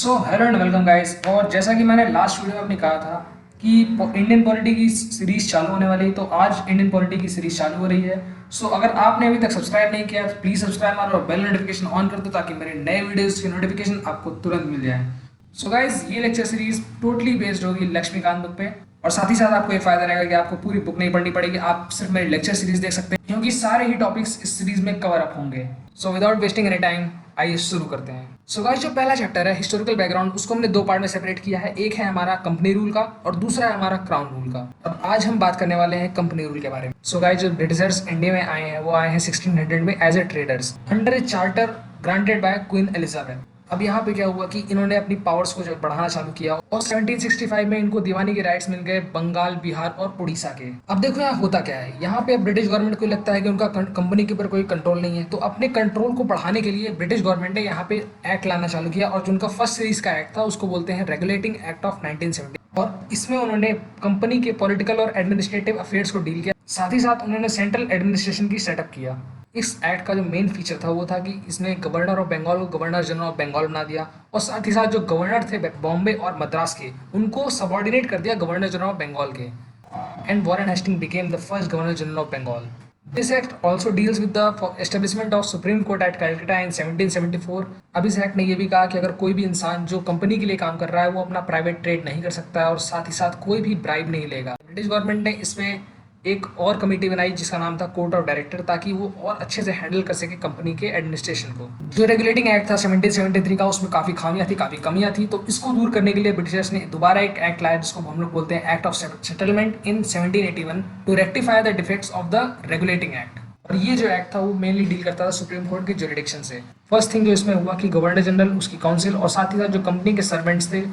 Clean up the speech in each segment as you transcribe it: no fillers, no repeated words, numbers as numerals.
So hello and welcome guys. और जैसा कि मैंने लास्ट वीडियो में अपनी कहा था कि इंडियन पॉलिटी की सीरीज चालू होने वाली है, तो आज इंडियन पॉलिटी की सीरीज चालू हो रही है। सो अगर आपने अभी तक सब्सक्राइब नहीं किया तो प्लीज़ सब्सक्राइब मारो और बेल नोटिफिकेशन ऑन कर दो ताकि मेरे नए वीडियोस की नोटिफिकेशन आपको तुरंत मिल जाए। सो गाइस, ये लेक्चर सीरीज टोटली बेस्ड होगी लक्ष्मीकांत बुक पे, और साथ ही साथ आपको ये फायदा रहेगा कि आपको पूरी बुक नहीं पढ़नी पड़ेगी, आप सिर्फ मेरी लेक्चर सीरीज देख सकते हैं क्योंकि सारे ही टॉपिक्स इस सीरीज में कवर अप होंगे। So without wasting any time आइए शुरू करते हैं। सो गाइस, जो पहला चैप्टर है हिस्टोरिकल बैकग्राउंड, उसको हमने दो पार्ट में सेपरेट किया है। एक है हमारा कंपनी रूल का और दूसरा है हमारा क्राउन रूल का। अब आज हम बात करने वाले हैं कंपनी रूल के बारे में। सो गाइस, जो ब्रिटिशर्स इंडिया में आए हैं वो आए हैं 1600 में as a traders under a charter granted by Queen Elizabeth. अब यहाँ पे क्या हुआ कि इन्होंने अपनी पावर्स को जो बढ़ाना चालू किया और 1765 में इनको दीवानी के राइट्स मिल गए बंगाल, बिहार और उड़ीसा के। अब देखो यहाँ होता क्या है, यहाँ पे अब ब्रिटिश गवर्नमेंट को लगता है कि उनका कंपनी के ऊपर कोई कंट्रोल नहीं है, तो अपने कंट्रोल को बढ़ाने के लिए ब्रिटिश गवर्नमेंट ने यहाँ पे एक्ट लाना चालू किया। और जो उनका फर्स्ट सीरीज का एक्ट था उसको बोलते हैं रेगुलेटिंग एक्ट ऑफ 1970। और इसमें उन्होंने कंपनी के पॉलिटिकल और एडमिनिस्ट्रेटिव अफेयर्स को डील किया, साथ ही साथ उन्होंने सेंट्रल एडमिनिस्ट्रेशन की सेटअप किया। इस एक्ट का जो मेन फीचर था वो था कि इसने गवर्नर ऑफ बंगाल को गवर्नर जनरल ऑफ बंगाल बना दिया, और साथ ही साथ जो गवर्नर थे बॉम्बे और मद्रास के उनको सबॉर्डिनेट कर दिया गवर्नर जनरल ऑफ बंगाल के। And Warren Hasting became the first governor general of Bengal. This act also deals with the establishment of supreme court at Calcutta in 1774। अब इस एक्ट ने ये भी कहा कि अगर कोई भी इंसान जो कंपनी के लिए काम कर रहा है वो अपना प्राइवेट ट्रेड नहीं कर सकता है, और साथ ही साथ कोई भी ब्राइब नहीं लेगा। ब्रिटिश गवर्नमेंट ने इसमें एक और कमेटी बनाई जिसका नाम था कोर्ट ऑफ डायरेक्टर, ताकि वो और अच्छे से हैंडल कर सके कंपनी के एडमिनिस्ट्रेशन को। जो रेगुलेटिंग एक्ट था 1773 का, उसमें काफ़ी खामियां थी, काफ़ी कमियां थी, तो इसको दूर करने के लिए ब्रिटिशर्स ने दोबारा एक एक्ट लाया जिसको हम लोग बोलते हैं act of settlement in 1781 to rectify the defects of the regulating act. और ये जो एक्ट था वो मेनली डील करता था सुप्रीम कोर्ट के जुरिडिक्शन से। फर्स्ट थिंग जो इसमें हुआ कि गवर्नर जनरल, उसकी काउंसिल और साथ ही साथ जो कंपनी के सर्वेंट्स थे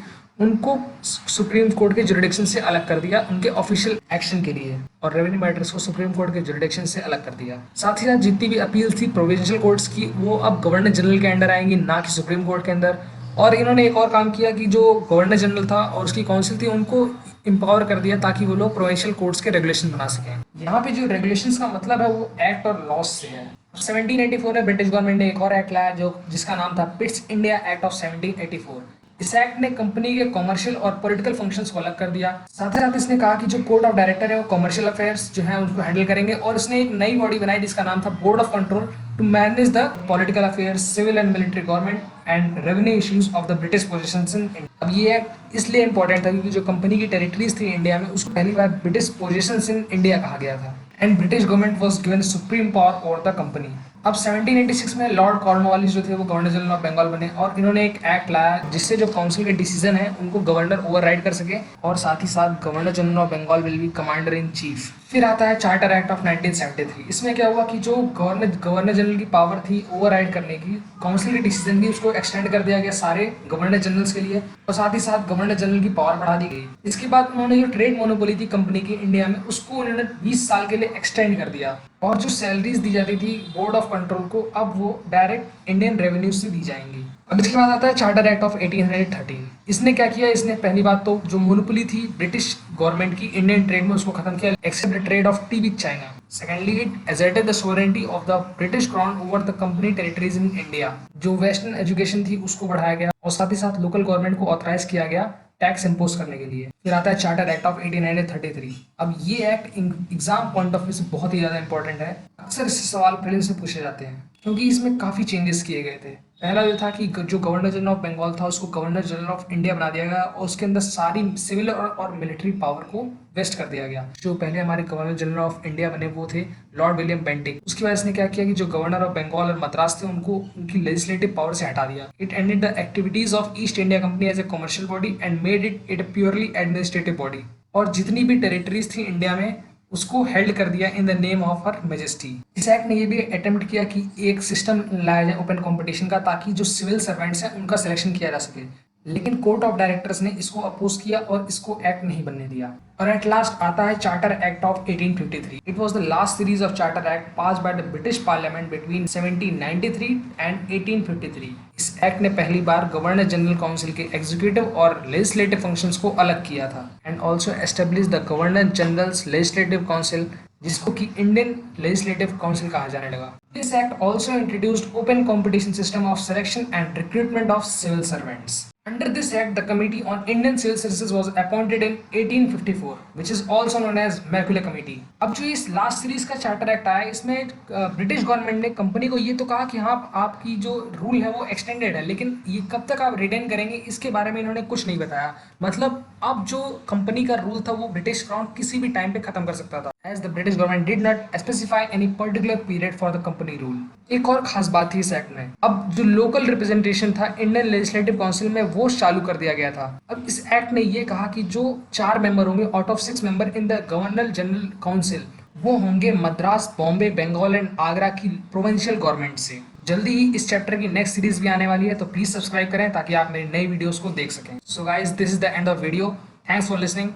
उनको सुप्रीम कोर्ट के जुरिडिक्शन से अलग कर दिया उनके ऑफिशियल एक्शन के लिए, और रेवेन्यू मैटर्स को सुप्रीम कोर्ट के जुरिडिक्शन से अलग कर दिया। साथ ही साथ जितनी भी अपील थी प्रोविंशियल कोर्ट्स की वो अब गवर्नर जनरल के अंडर आएंगी, ना कि सुप्रीम कोर्ट के अंदर। और इन्होंने एक और काम किया कि जो गवर्नर जनरल था और उसकी काउंसिल थी उनको एम्पावर कर दिया ताकि वो लोग प्रोविंशियल कोर्ट्स के रेगुलेशन बना सकें। यहाँ पे जो रेगुलेशंस का मतलब है वो एक्ट और लॉस से है। 1784 में ब्रिटिश गवर्नमेंट ने एक और एक्ट लाया जो जिसका नाम था पिट्स इंडिया एक्ट ऑफ 1784। इस एक्ट ने कंपनी के कॉमर्शियल और पॉलिटिकल फंक्शंस को अलग कर दिया। साथ ही साथ इसने कहा कि जो कोर्ट ऑफ डायरेक्टर है वो कॉमर्शियल अफेयर्स जो है उनको हैंडल करेंगे, और इसने एक नई बॉडी बनाई जिसका नाम था board of control to manage the political affairs, civil and military government and revenue issues of the British positions in India. अब ये एक्ट इसलिए इंपॉर्टेंट था क्योंकि जो कंपनी की टेरिटरीज थी इंडिया में उसको पहली बार ब्रिटिश पोजीशंस इन इंडिया कहा गया था, and British government was given supreme power over the company. अब 1786 में लॉर्ड कॉर्नवालिस जो थे वो गवर्नर जनरल ऑफ बंगाल बने, और इन्होंने एक एक्ट लाया जिससे जो काउंसिल के डिसीजन है उनको गवर्नर ओवरराइड कर सके, और साथ ही साथ governor general of Bengal will be commander in chief. फिर आता है चार्टर एक्ट ऑफ 1973। इसमें क्या हुआ कि जो गवर्नर जनरल की पावर थी ओवरराइड करने की, काउंसिल के डिसीजन भी उसको एक्सटेंड कर दिया गया सारे गवर्नर जनरल्स के लिए, और साथ ही साथ गवर्नर जनरल की पावर बढ़ा दी गई। इसके बाद उन्होंने जो ट्रेड मोनोपोली थी कंपनी की इंडिया में उसको उन्होंने 20 साल के लिए एक्सटेंड कर दिया, और जो सैलरीज दी जाती थी बोर्ड ऑफ कंट्रोल को अब वो डायरेक्ट इंडियन रेवेन्यू से दी जाएंगी। अब इसके बाद आता है चार्टर एक्ट ऑफ 1813। इसने क्या किया, इसने पहली बात तो जो मोनोपोली थी ब्रिटिश गवर्नमेंट की इंडियन ट्रेड में उसको खत्म किया, except the trade of tea with China. Secondly, it asserted the sovereignty of the British crown over the company territories in India. जो वेस्टर्न एजुकेशन थी उसको बढ़ाया गया, और साथ ही साथ लोकल गवर्नमेंट को ऑथराइज किया गया टैक्स इम्पोज करने के लिए। फिर आता है चार्टर एक्ट ऑफ 1833। अब ये act exam point of view से बहुत ही ज़्यादा इंपॉर्टेंट है। अक्सर इससे सवाल प्रीलिम्स से पूछे जाते हैं क्योंकि इसमें काफ़ी चेंजेस किए गए थे। पहला जो था कि जो गवर्नर जनरल ऑफ बंगाल था उसको गवर्नर जनरल ऑफ इंडिया बना दिया गया, और उसके अंदर सारी सिविल और मिलिट्री पावर को वेस्ट कर दिया गया। जो पहले हमारे गवर्नर जनरल ऑफ इंडिया बने वो थे लॉर्ड विलियम बेंटिंग। उसकी वजह से क्या किया कि जो गवर्नर ऑफ बंगाल और मद्रास थे उनको उनकी लेजिस्लेटिव पावर से हटा दिया। It ended the activities of East India Company as a commercial body and made it a purely administrative body, और जितनी भी टेरिटरीज थी इंडिया में उसको हेल्ड कर दिया in the name of her majesty. इस एक्ट ने ये भी अटेम्प्ट किया कि एक सिस्टम लाया जाए ओपन कंपटीशन का, ताकि जो सिविल सर्वेंट्स हैं उनका सिलेक्शन किया जा सके, लेकिन कोर्ट ऑफ डायरेक्टर्स ने इसको अपोज किया और इसको एक्ट नहीं बनने दिया। और एट लास्ट आता है charter act of 1853। It was the last series of charter act passed by the British parliament between 1793 and 1853। इस एक्ट ने पहली बार गवर्नर जनरल काउंसिल के एग्जीक्यूटिव और लेजिस्लेटिव फंक्शंस को अलग किया था, and also establish the governor generals legislative council, जिसको कि इंडियन लेजिस्लेटिव काउंसिल कहा जाने लगा। This act also introduced open competition system of selection and recruitment of civil servants. Under this act, the Committee on Indian Civil Services was appointed in 1854, which is also known as Macaulay committee. अब जो इस last series का charter act आया है, इसमें British government ने company को ये तो कहा कि हाँ आपकी जो रूल है वो एक्सटेंडेड है, लेकिन ये कब तक आप रिटेन करेंगे इसके बारे में इन्होंने कुछ नहीं बताया। मतलब अब जो कंपनी का रूल था वो ब्रिटिश क्राउन किसी भी टाइम पे खत्म कर सकता था, as the British government did not specify any particular period for the company rule. एक और खास बात थी इस एक्ट में, अब जो लोकल रिप्रेजेंटेशन था इंडियन लेजिस्लेटिव काउंसिल में वो चालू कर दिया गया था। अब इस एक्ट ने ये कहा कि जो 4 मेंबर होंगे out of 6 member in the governor general council, वो होंगे मद्रास, बॉम्बे, बंगाल एंड आगरा की प्रोविंशियल गवर्नमेंट से। जल्दी ही इस चैप्टर की नेक्स्ट सीरीज भी आने वाली है, तो प्लीज सब्सक्राइब करें ताकि आप मेरी नई वीडियोस को देख सकें। So guys, this is the end of video. Thanks for listening.